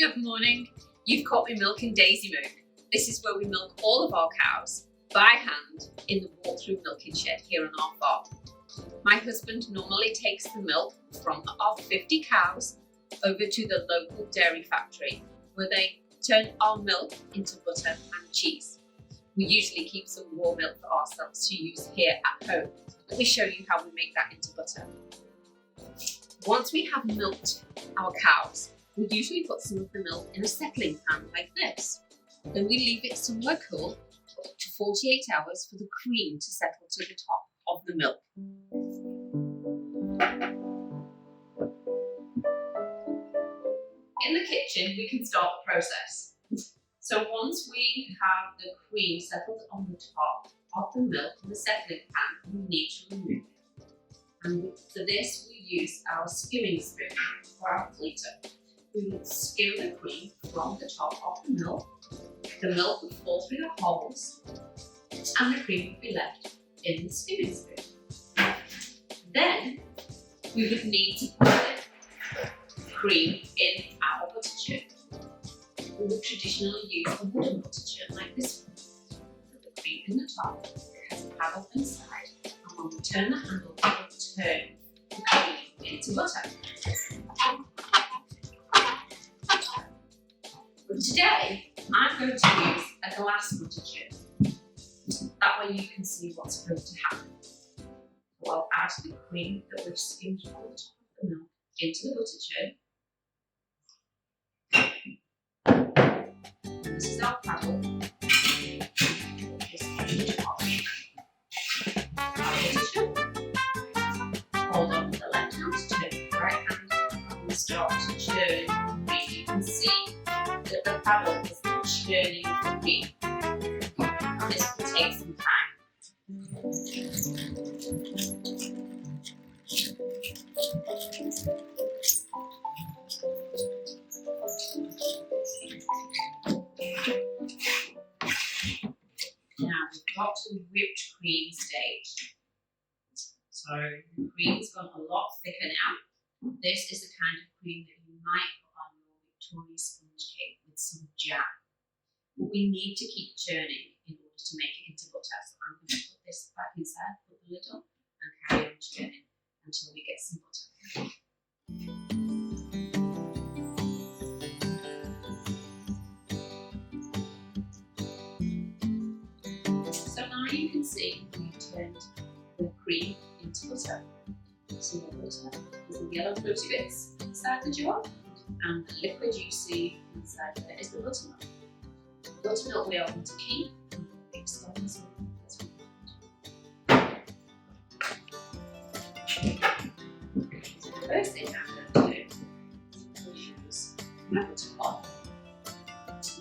Good morning. You've caught me milking Daisy Milk. This is where we milk all of our cows by hand in the walk-through milking shed here on our farm. My husband normally takes the milk from our 50 cows over to the local dairy factory where they turn our milk into butter and cheese. We usually keep some raw milk for ourselves to use here at home. Let me show you how we make that into butter. Once we have milked our cows, we usually put some of the milk in a settling pan like this. Then we leave it somewhere cool for up to 48 hours for the cream to settle to the top of the milk. In the kitchen, we can start the process. So once we have the cream settled on the top of the milk in the settling pan, we need to remove it. And for this, we use our skimming spoon or our fleeter. We would skim the cream from the top of the milk. The milk would fall through the holes and the cream would be left in the skimming spoon. Then we would need to put the cream in our butter churn. We would traditionally use a wooden butter churn like this one. Put the cream in the top, it has a paddle inside, and when we turn the handle, it will turn the cream into butter. But today, I'm going to use a glass butter churn. That way you can see what's going to happen. So I'll add the cream that we've skimmed from the top of the milk into the butter churn. This is our paddle. Just on the top. Our butter churn. Hold on with the left hand to turn the right hand, and we start to churn the cream. You can see that the paddle is churning the cream. And this will take some time. Now we've got to the whipped cream stage. So the cream's gone a lot thicker now. This is the kind of cream that you might put on your Victoria sponge cake with some jam. But we need to keep churning in order to make it into butter. So I'm going to put this back inside, put the lid on, and carry on churning until we get some butter. So now you can see we've turned the cream into butter. So the butter is the yellow floaty bits inside the jar, and the liquid you see inside there is the buttermilk. Buttermilk we are going to keep and mix those as we want. So the first thing I'm going to do is use my butter pot.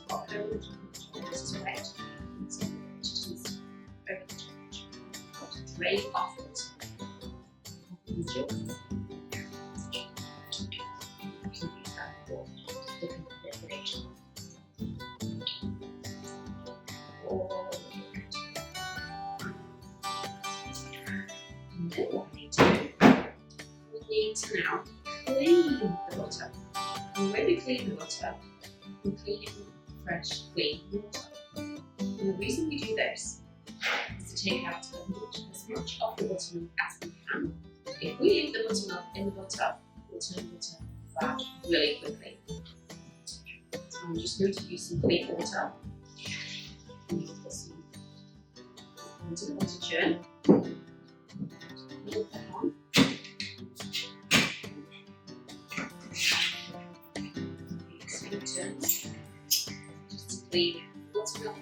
Pop it over the top. This is wet. So just over the top. To drain off the buttermilk. And then what we need to do, we need to now clean the butter. And when we clean the butter, we clean it with fresh, clean water. And the reason we do this is to take out as much of the buttermilk as we can. If we leave the buttermilk in the butter, we'll turn the butter bad really quickly. So I'm just going to use some clean water. And we'll put some into the butter churn. Put that on. Some turns just to clean the buttermilk.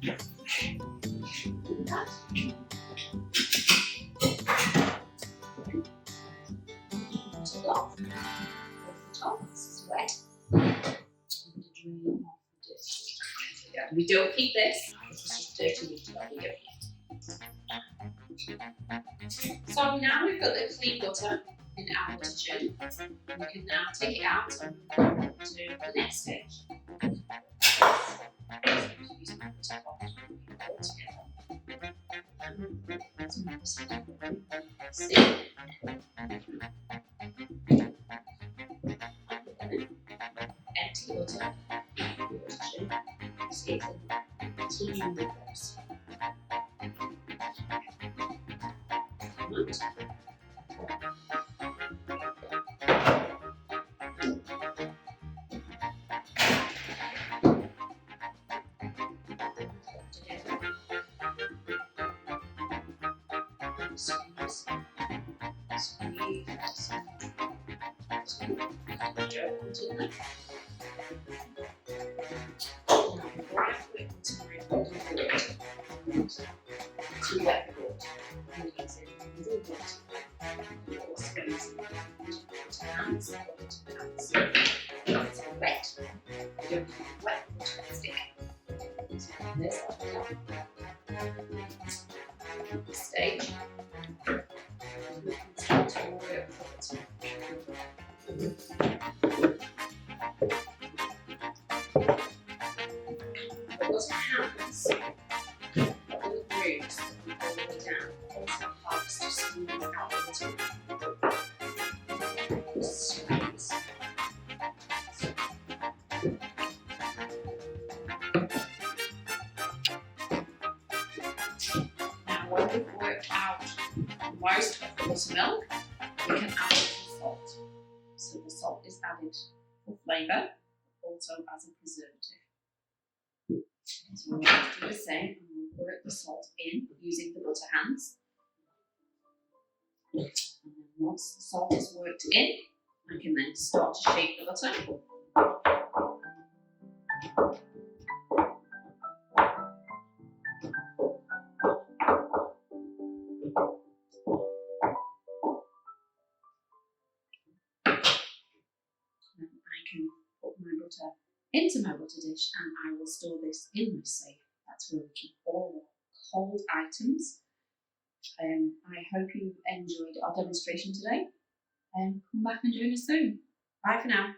Do that. Off the top, this is wet. I'm going to drain off the dish. We don't keep this, this is just dirty water, we don't keep. So now we've got the clean butter in our butter churn. We can now take it out and go to the next stage. Use my butter pot to put it all together. See? so you can continue with those. Right. Squeeze, squeeze, gently. Before I put it into my golden board, to wet the board, I'm using middle water, or squeezing to hands, it's wet, you don't have wet water stick. So this stage, we can start to work it. Those hands, the little grooves that we all the way down, also helps to squeeze out the water. Squeeze. Now when we've worked out most of the buttermilk, we can add the salt. So the salt is added for flavour, but also as a preservative. So we're going to do the same, and we'll work the salt in using the butter hands. And then once the salt is worked in, I can then start to shape the butter. Then I can put my butter into my butter dish, and I will store this in my safe. That's where we keep all our cold items. I hope you enjoyed our demonstration today, and come back and join us soon. Bye for now.